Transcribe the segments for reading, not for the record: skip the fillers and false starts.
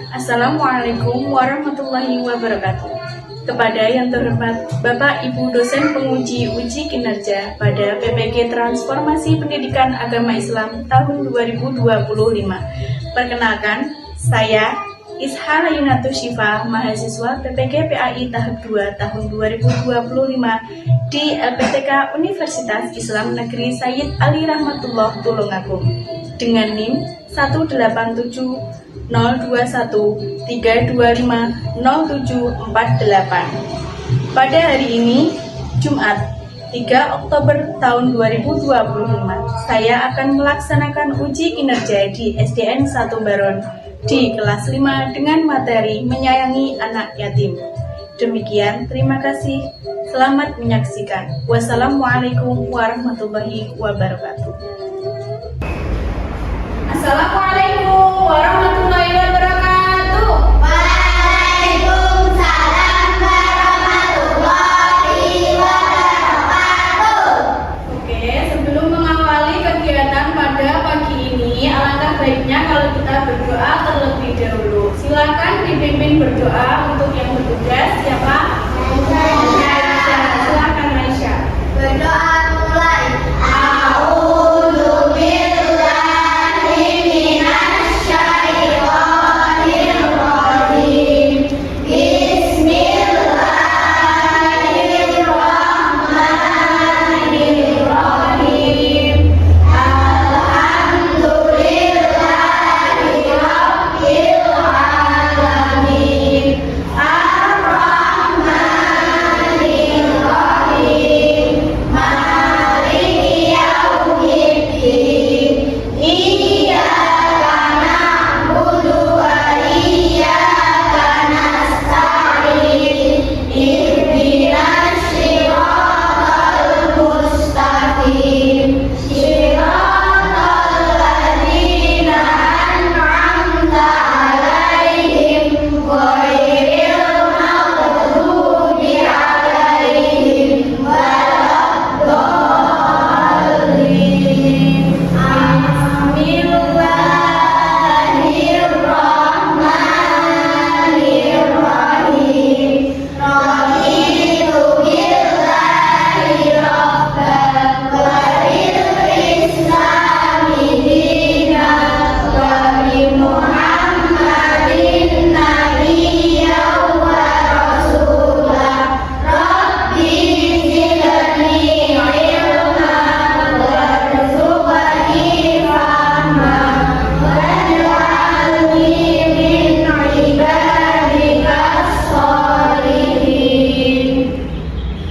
Assalamualaikum warahmatullahi wabarakatuh. Kepada yang terhormat Bapak Ibu dosen penguji uji kinerja pada PPG Transformasi Pendidikan Agama Islam tahun 2025. Perkenalkan, saya Isha Layunatu Syifa, mahasiswa PPG PAI tahap 2 tahun 2025 di LPTK Universitas Islam Negeri Sayyid Ali Rahmatullah Tulungagung dengan NIM 1870213250748. Pada hari ini, Jumat 3 Oktober tahun 2025, saya akan melaksanakan uji kinerja di SDN 1 Baron di kelas 5 dengan materi menyayangi anak yatim. Demikian, terima kasih. Selamat menyaksikan. Wassalamualaikum warahmatullahi wabarakatuh. Assalamualaikum warahmatullahi wabarakatuh. Waalaikumsalam warahmatullahi wabarakatuh. Oke, sebelum mengawali kegiatan pada pagi ini, alangkah baiknya kalau kita berdoa terlebih dahulu. Silakan dipimpin berdoa untuk yang bertugas. Siapa? Aisyah. Silakan Aisyah. Berdoa mulai.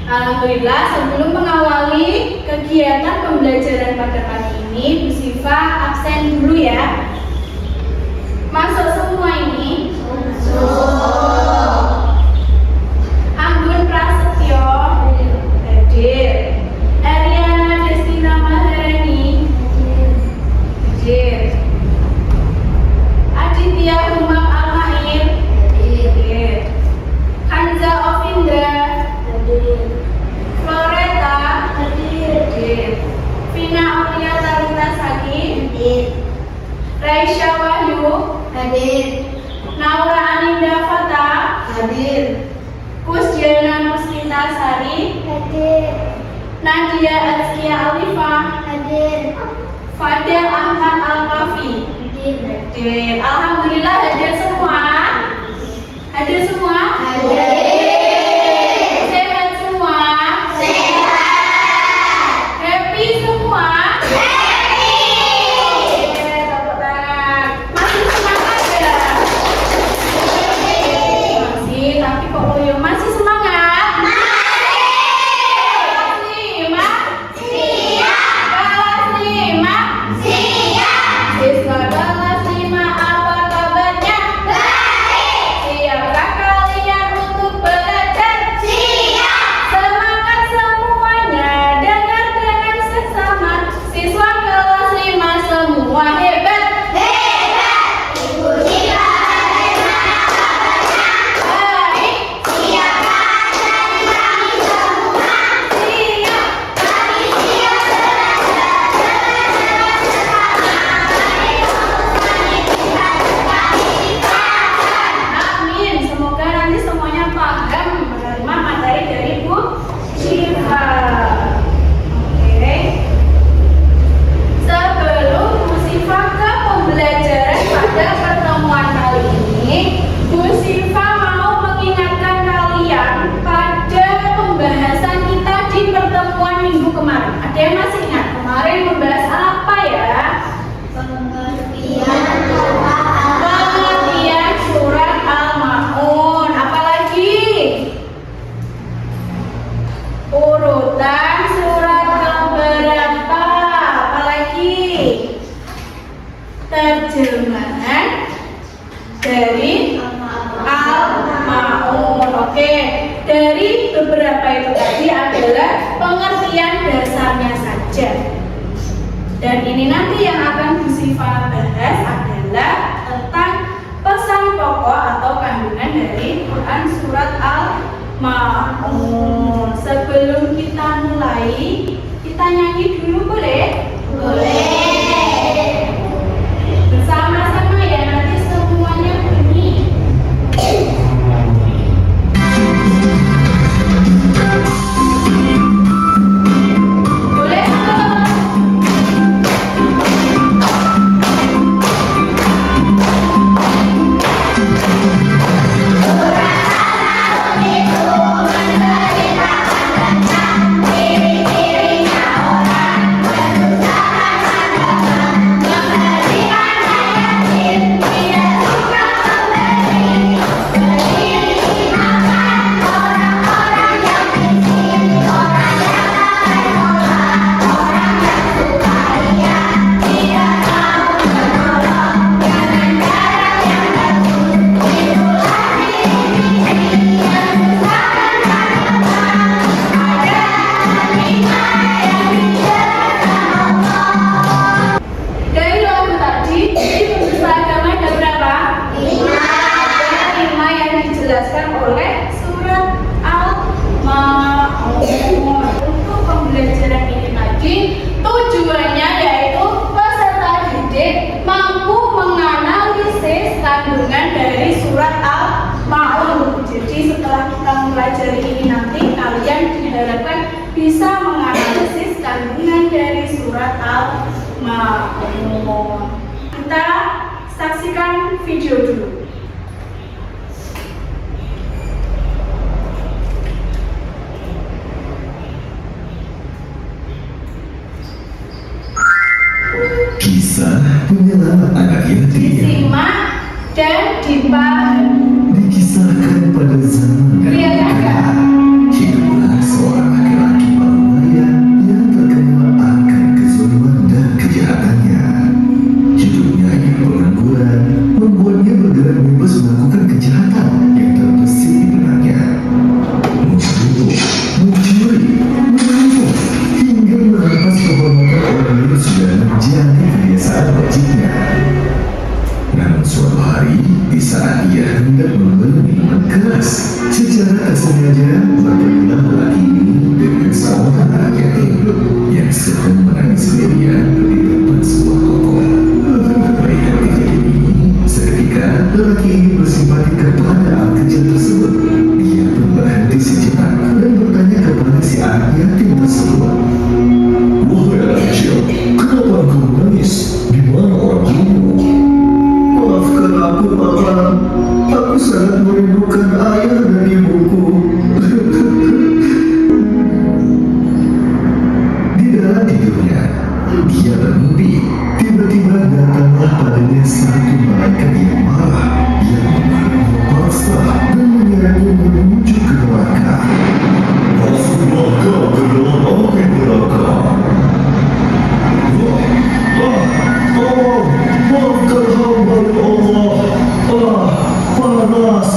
Alhamdulillah, sebelum mengawali kegiatan pembelajaran pada pagi ini, Bu Syifa absen dulu ya. Masuk semua ini? Anggun Prasetyo hadir. Ariana Destina Maharani hadir. Aditya Umam Al-Mahir hadir. Hanza Ovindra hadir. Floreta hadir. Vina Aulia Taruna Saki hadir. Raisya Wahyu hadir. Naura Aninda Fata hadir. Kusjana Muslita Sari hadir. Nadia Azkia Alifa hadir. Fadil Ahmad Al-Kafi hadir. Alhamdulillah hadir semua. Hadir semua? Hadir. Sehat semua? Sehat. Happy semua? Happy. Tepuk tangan. Masih semangat ya? Masih, tapi kok loyo? Masih semangat? Kelas 5? Siap. Kelas 5? Siap. Siswa kelas 5, apa kabarnya? Baik. Siap kakak? dari Al-Ma'un. Oke, dari beberapa itu tadi adalah pengertian dasarnya saja. Dan ini nanti yang akan Bu Syifa bahas adalah tentang pesan pokok atau kandungan dari Quran surat Al-Ma'un. Sebelum kita mulai, kita nyanyi dulu boleh? Boleh. Bersama-sama ya, nanti semuanya bunyi. Boleh Pak? Dari lagu tadi, di penulis agama ada berapa? 5. Ada 5 yang dijelaskan oleh surat Al-Ma'un. Untuk pembelajaran ini tadi, tujuannya yaitu peserta didik mampu menganalisis kandungan dari surat Al-Ma'un. Jadi setelah kita mempelajari ini nanti, kalian diharapkan bisa menganalisis kandungan dari surat Al-Ma'un. Kita saksikan video dulu. Kisah penyelamat anak yatim Disimak dan dipahami. dikisahkan pada zaman Iya, kala hiduplah seorang laki-laki paruh baya yang terkenal akan kezaliman dan kejahatannya. Hidupnya yang pengangguran membuatnya bergerak bebas melakukan kejahatan yang terbesit di benaknya. Mencuri, menipu, hingga merampas kehormatan orang lain sudah menjadi kebiasaan wajibnya. Namun suatu hari, di saat ia hendak membeli minuman keras, secara tak sengaja bertemu lelaki ini dengan seorang anak yatim yang sedang menangis sendirian di depan sebuah toko. Melihat kejadian ini, seketika lelaki ini bersimpati kepada anak kecil tersebut. Ia pun berhenti sejenak dan bertanya kepada si anak yatim tersebut, "Wahai anak kecil, kenapa engkau menangis? Di mana orang tuamu?" "Maafkan aku, Papa. Aku sangat merindukan ayah dan ibuku." Di dalam tidurnya, dia bermimpi. Tiba-tiba datanglah padanya satu malaikat yang marah, yang memaksa dan menyerangnya menuju ke neraka. "Masuklah kau ke dalam api neraka. Maafkan hamba ya Allah. Panas.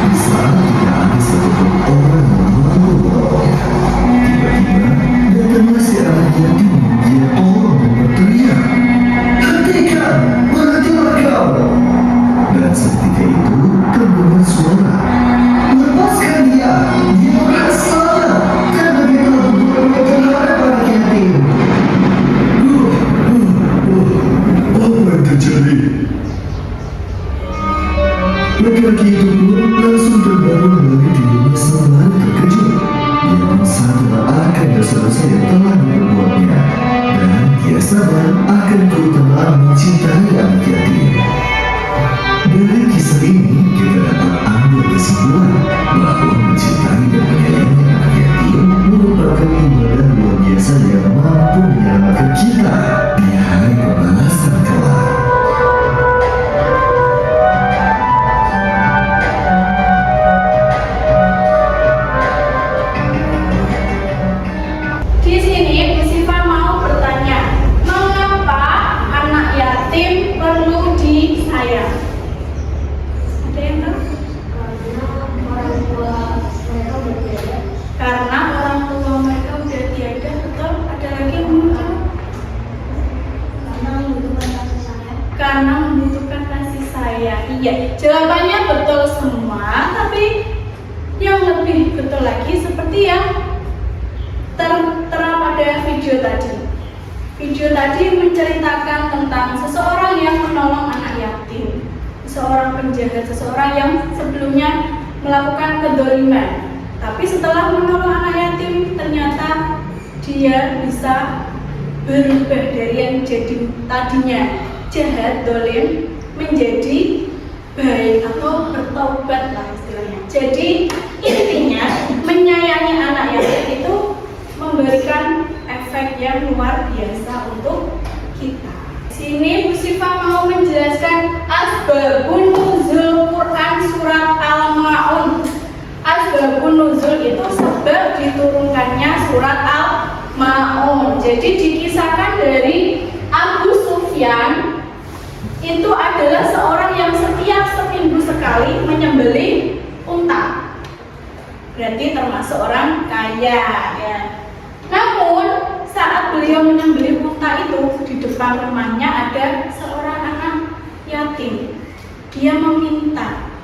Di saat tidak ada satupun orang yang menolongnya, tiba-tiba datanglah si anak yatim. Dia tolong dan berteriak, "Hentikan! Berhentilah kau!" Dan seketika itu terdengar suara, "Lepaskan dia! Dia bersalah karena dia telah berbuat terhadap anak yatim." Apa yang terjadi? karena membutuhkan kasih sayang. Iya, jawabannya betul semua, tapi yang lebih betul lagi seperti yang tertera pada video tadi. Video tadi menceritakan tentang seseorang yang menolong anak yatim, seorang penjahat, seseorang yang sebelumnya melakukan kedzaliman, tapi setelah menolong anak yatim ternyata dia bisa berubah dari yang jadi tadinya jahat, dolim, menjadi baik atau bertobat lah istilahnya. Jadi intinya menyayangi anak yatim itu memberikan efek yang luar biasa untuk kita. Sini Bu Sifa mau menjelaskan asbabun nuzul Quran surat Al-Maun. Asbabun nuzul itu sebab diturunkannya surat Al-Maun. Jadi dikisahkan dari Abu Sufyan itu adalah seorang yang setiap seminggu sekali menyembelih unta. Berarti termasuk orang kaya ya. Namun saat beliau menyembelih unta itu di depan rumahnya ada seorang anak yatim. Dia meminta,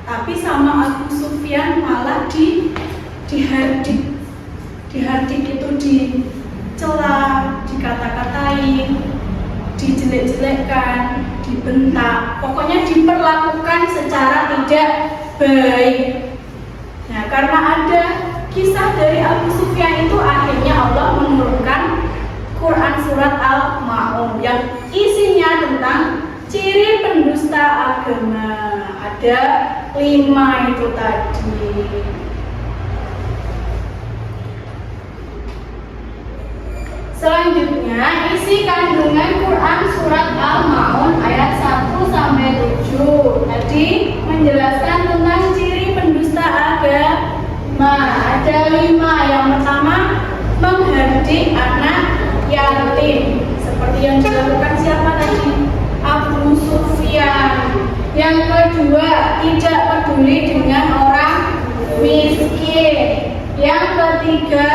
tapi sama Abu Sufyan malah dihardik itu, dicela, dikata-katain, dijelek-jelekkan, dibentak, pokoknya diperlakukan secara tidak baik. Nah, karena ada kisah dari Abu Sufyan itu, akhirnya Allah menurunkan Quran surat Al-Maun yang isinya tentang ciri pendusta agama. Ada 5 itu tadi. Selanjutnya, isi kandungan Quran surat Al-Maun ayat 1-7. Tadi menjelaskan tentang ciri pendusta agama. Ada 5. Yang pertama, menghardik anak yatim, seperti yang dilakukan siapa tadi? Abu Sufyan. Yang kedua, tidak peduli dengan orang miskin. Yang ketiga,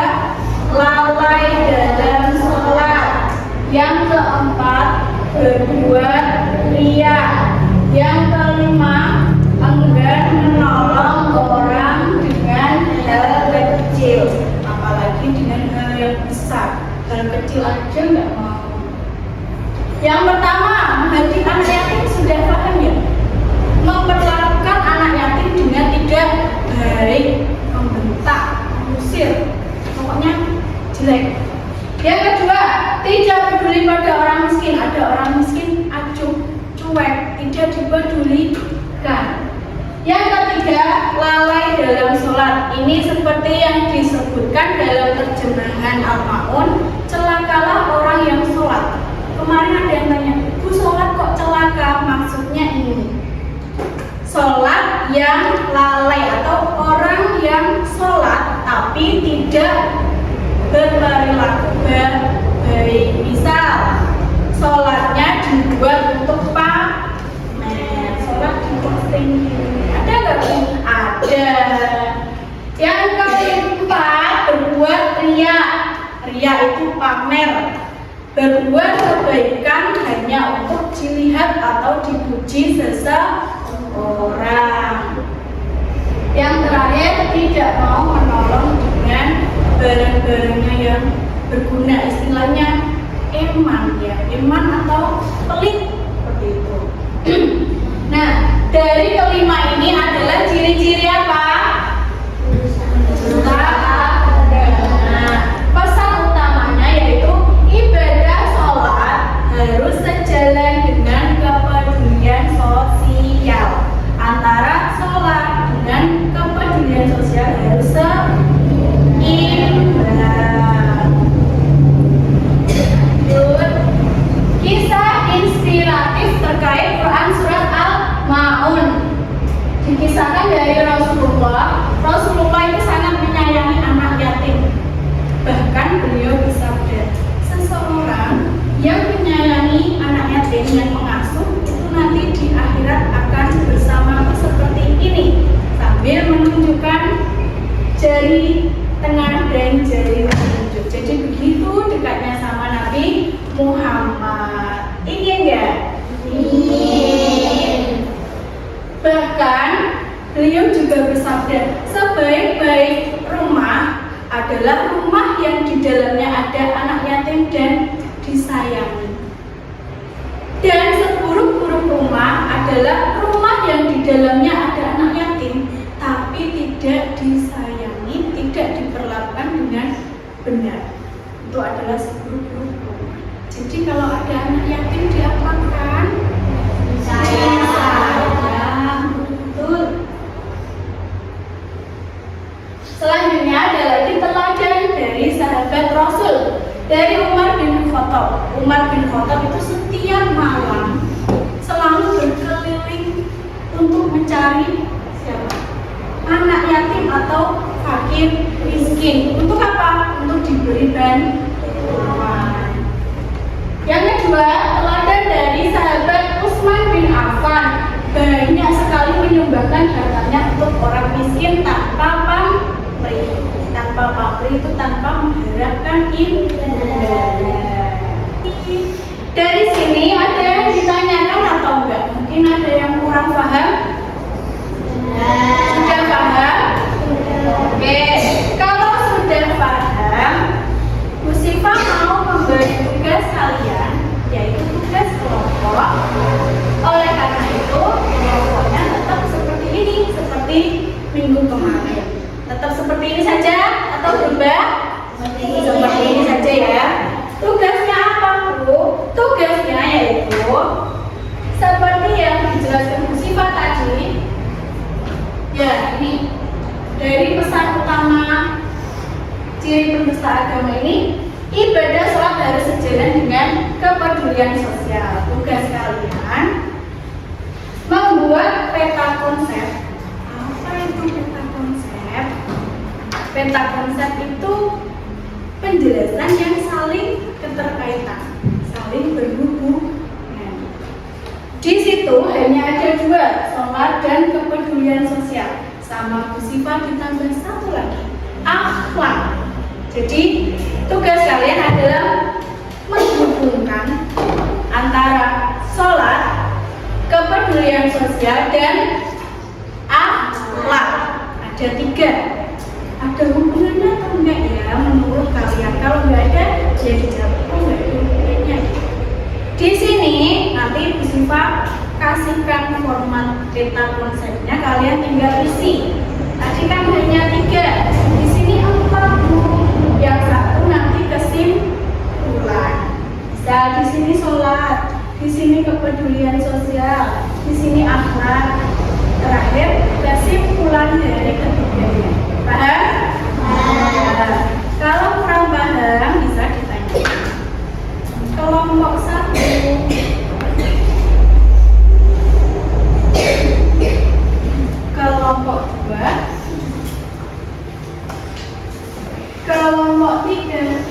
lalai dalam sholat. Yang keempat, berbuat riya. Yang kelima, enggan menolong orang dengan hal kecil, apalagi dengan hal yang besar. Hal kecil aja nggak mau. Yang pertama, menghardik anak yatim, sudah paham ya? Memperlakukan anak yatim dengan tidak baik, membentak, mengusir, pokoknya jelek. Yang kedua, tidak peduli pada orang miskin. Ada orang miskin acuh, cuek, tidak dipedulikan. Yang ketiga, lalai dalam sholat. Ini seperti yang disebutkan dalam terjemahan Al-Maun, celakalah orang yang sholat. Kemarin ada yang tanya, Bu, sholat kok celaka? Maksudnya ini, sholat yang lalai atau orang yang sholat tapi tidak berperilaku baik. Misal sholatnya dibuat untuk pamer, sholat di posting. Ada nggak Bu? Ada. Yang keempat, berbuat riya. Riya itu pamer, berbuat kebaikan hanya untuk dilihat atau dipuji seseorang. Yang terakhir, tidak mau menolong dengan barang-barangnya yang berguna, istilahnya eman ya, eman atau pelit seperti itu. Nah, dari kelima ini adalah ciri-ciri apa? Nah, pesan utamanya yaitu ibadah sholat harus sejalan dengan kepedulian sosial. Antara sholat dengan kepedulian sosial harus seimbang. Kisah inspiratif terkait Quran surat Al-Maun dikisahkan dari Rasulullah. Rasulullah itu sangat menyayangi anak yatim. Bahkan beliau bersabda, seseorang yang menyayangi anak yatim yang mengasuh itu nanti di akhirat akan bersamaku seperti ini, sambil menunjukkan jari tengah dan jari telunjuk. Jadi begitu dekatnya sama Nabi Muhammad. Ingin enggak bersabda, sebaik-baik rumah adalah rumah yang di dalamnya ada anak yatim dan disayangi. Dan seburuk-buruk rumah adalah rumah yang di dalamnya ada anak yatim tapi tidak disayangi, tidak diperlakukan dengan benar. Itu adalah seburuk-buruk rumah. Jadi kalau ada anak yatim diapakan? Sayang. Betul. Selanjutnya ada lagi teladan dari sahabat Rasul, dari Umar bin Khattab. Umar bin Khattab itu setiap malam selalu berkeliling untuk mencari siapa? Anak yatim atau fakir miskin. Untuk apa? Untuk diberi bantuan. Yang kedua, teladan dari sahabat Utsman bin Affan, banyak sekali menyumbangkan hartanya untuk orang miskin tanpa pamrih. Tanpa pamrih itu tanpa mengharapkan imbalan. Dari sini ada yang ditanyakan atau enggak? Mungkin ada yang kurang paham? Sudah paham? Oke, kalau sudah paham, Bu Siva mau memberi tugas kalian, yaitu tugas kelompok. Oleh karena itu, kelompoknya tetap seperti ini, seperti minggu kemarin. Tetap seperti ini saja atau berubah? Seperti ini saja ya. Tugasnya apa, Bu? Tugasnya yaitu seperti yang dijelaskan Bu Siva tadi. Ya, ini dari pesan utama ciri penista agama ini, ibadah sholat harus sejalan dengan kepedulian sosial. Tugas kalian membuat peta konsep. Apa itu peta konsep? Peta konsep itu penjelasan yang saling keterkaitan, saling berhubungan. Di situ hanya ada dua, sholat dan kepedulian sosial. Sama Bu Siva ditambah satu lagi, akhlak. Jadi tugas kalian adalah menghubungkan antara sholat, kepedulian sosial dan akhlak. Ada tiga. Ada hubungannya atau enggak ya menurut kalian? Kalau enggak ada, ya dijawab. Oh, enggak ada hubungannya. Di sini nanti Bu Siva kasihkan format peta konsepnya, kalian tinggal isi. Tadi kan hanya tiga, di sini 4 Bu. Yang satu nanti kesimpulan. Bisa di sini sholat, di sini kepedulian sosial, di sini akhlak. Terakhir kesimpulan dari ketiganya. Paham? Kalau kurang paham bisa ditanya. Kelompok 1, kelompok 2, kelompok 3.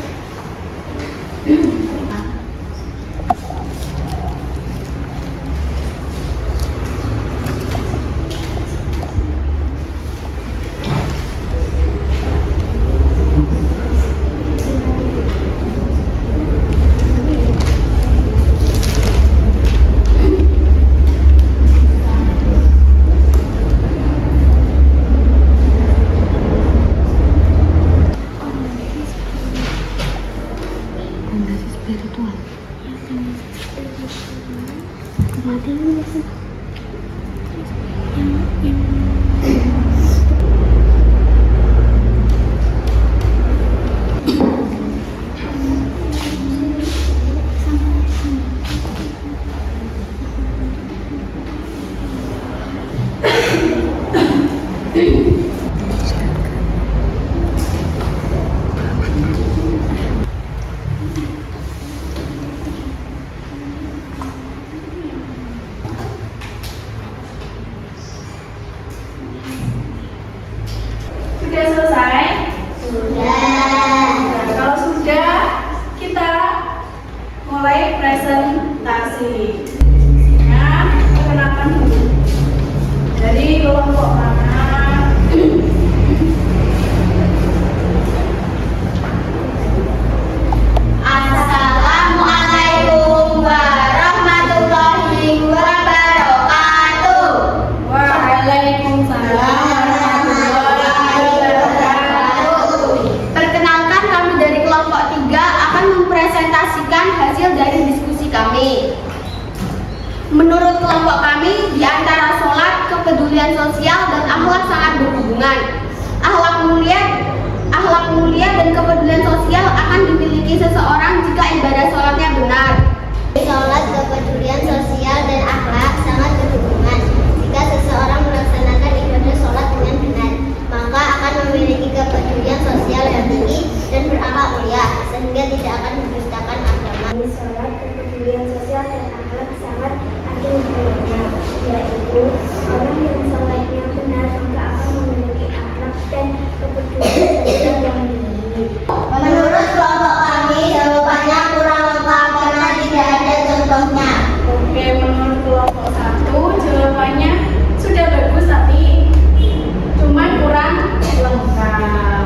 Sudah selesai? Sudah. Kalau sudah, kita mulai presentasi. Nah, perkenalkan dulu. Dari kelompok mana? Assalamualaikum warahmatullahi wabarakatuh. Waalaikumsalam warahmatullahi Menurut kelompok kami, di antara sholat, kepedulian sosial, dan akhlak sangat berhubungan. Akhlak mulia dan kepedulian sosial akan dimiliki seseorang jika ibadah sholatnya benar. Sholat, kepedulian sosial, dan akhlak sangat berhubungan. Jika seseorang melaksanakan ibadah sholat dengan benar, maka akan memiliki kepedulian sosial yang tinggi dan berakhlak mulia, sehingga tidak akan mendustakan agama. Sholat, kepedulian sosial, dan akhlak sangat ada hubungannya, yaitu orang yang sholatnya benar maka akan memiliki akhlak dan kepedulian sosial yang tinggi. Menurut kelompok kami, jawabannya kurang lengkap karena tidak ada contohnya. Oke, menurut kelompok 1 jawabannya sudah bagus tapi cuman kurang lengkap.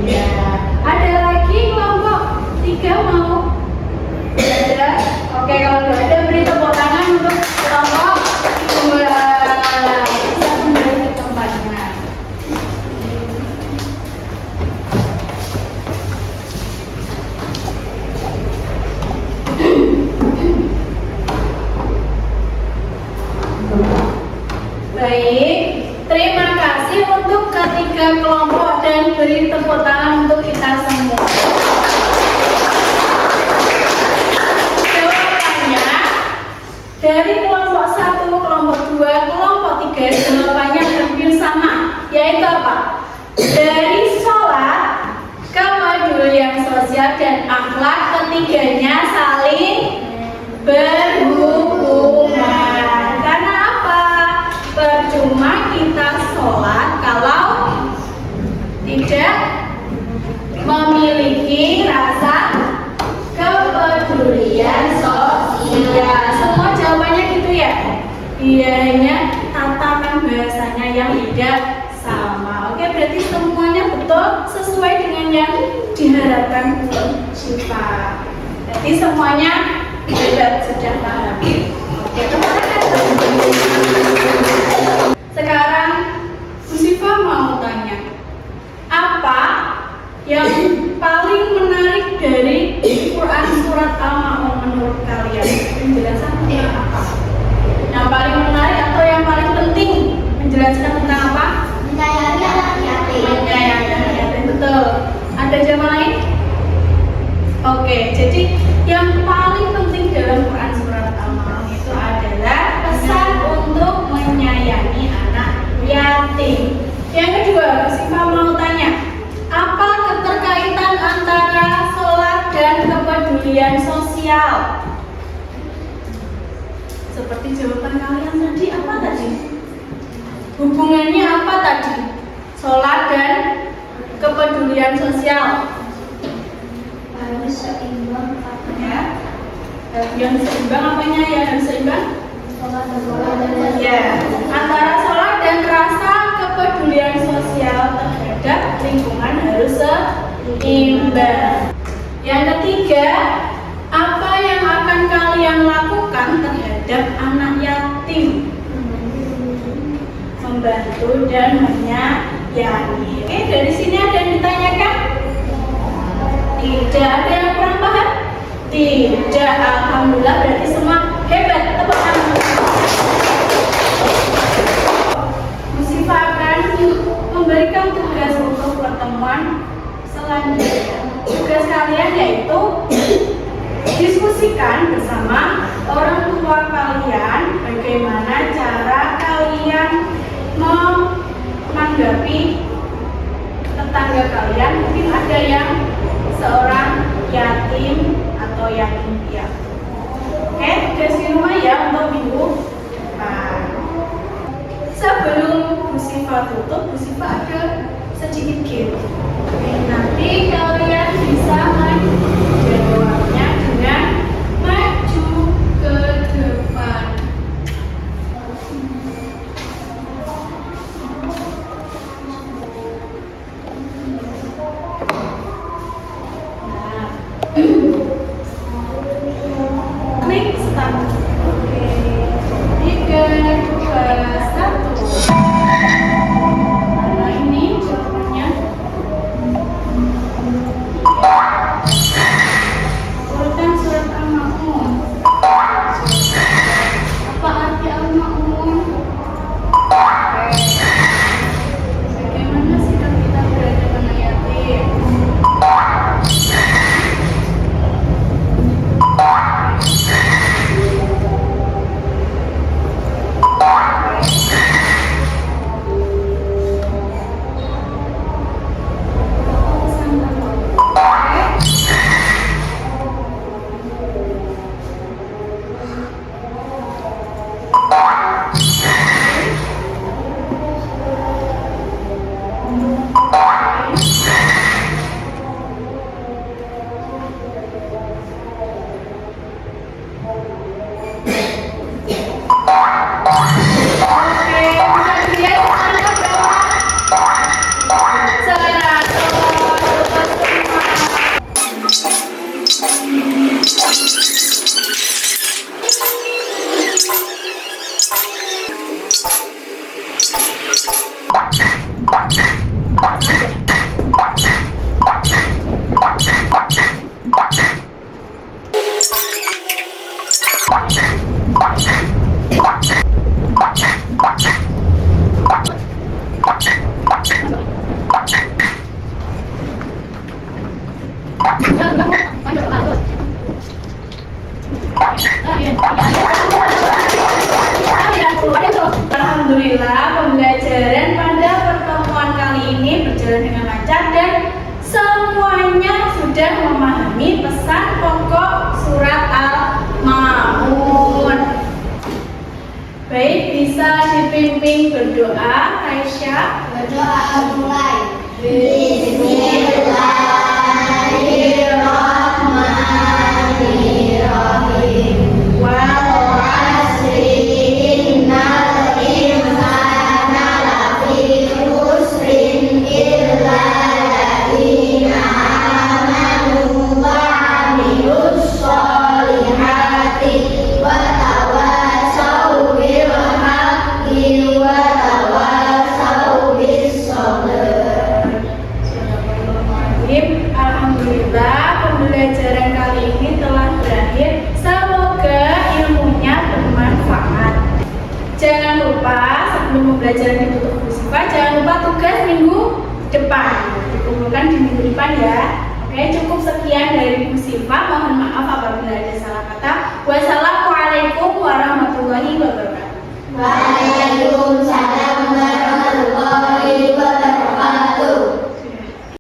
Ya. Ada lagi kelompok 3 mau? Tidak ada? Oke, kalau tidak ada beri tepuk tangan untuk kelompok 2. Bisa kembali ke tempatnya. Baik, terima kasih untuk ketiga kelompok dan beri tepuk tangan untuk kita semua. Jawabannya dari kelompok 1, kelompok 2, kelompok 3 jawabannya hampir sama, yaitu apa? Dari sholat, kepedulian sosial dan akhlak, ketiganya saling berhubungan. Karena apa? Percuma kita sholat kalau tidak memiliki rasa kepedulian sosial. Semua jawabannya gitu ya? Iya, hanya tatanan bahasanya yang tidak sama. Oke, berarti semuanya betul sesuai dengan yang diharapkan Bu Syifa. Jadi semuanya sudah paham. Oke, teman-teman. Sekarang Bu Syifa mau tanya, apa yang paling menarik dari Quran surat Al-Ma'un menurut kalian? Penjelasannya apa? Yang paling menarik atau yang paling penting menjelaskan tentang apa? Menyayangi anak yatim. Menyayangi anak yatim, betul. Ada jawaban lain? Oke, jadi yang paling penting dalam Quran surat Al-Ma'un itu adalah pesan untuk menyayangi anak yatim. Yang kedua, Bu Syifa mau tanya, apa keterkaitan antara sholat dan kepedulian sosial? Seperti jawaban kalian tadi, apa tadi? Hubungannya apa tadi? Sholat dan kepedulian sosial. Harus seimbang Ya. Yang seimbang apanya ya? Harus seimbang? Ya. Antara sholat dan rasa kepedulian sosial terhadap lingkungan harus seimbang. Yang ketiga, apa yang akan kalian lakukan terhadap anak yatim? Membantu dan menyayangi. Oke, dari sini ada yang ditanyakan? Tidak ada yang kurang paham? Tidak, alhamdulillah berarti semua hebat. Tepuk tangan. Bu Syifa akan memberikan tugas untuk pertemuan selanjutnya. Tugas kalian yaitu diskusikan bersama orang tua kalian bagaimana cara kalian menanggapi tetangga kalian. Mungkin ada yang seorang yatim atau yatim piatu. Oke, tugas di rumah ya untuk minggu depan. Sebelum Bu Syifa tutup, Bu Syifa ada sedikit game. Nanti kalian bisa menjawabnya dengan maju ke depan. Nah. Alhamdulillah, pembelajaran pada pertemuan kali ini berjalan dengan lancar dan semuanya sudah memahami pesan pokok surat Al-Ma'un. Baik, bisa dipimpin berdoa, Aisyah. Berdoa mulai. Bismillahirrahmanirrahim. Wal Asri innal insana lafi khusrin illa alladziina aamanu wa 'amilus sholihati wa tawassaw bil haqqi wa tawassaw bis sabr. Alhamdulillah, pembelajaran kali ini telah berakhir. Semoga ilmunya bermanfaat. Jangan lupa sebelum pembelajaran ditutup Bu Siva, jangan lupa tugas minggu depan dikumpulkan di minggu depan ya. Oke, cukup sekian dari Bu Siva. Mohon maaf apabila ada salah kata. Wassalamualaikum warahmatullahi wabarakatuh. Waalaikumsalam.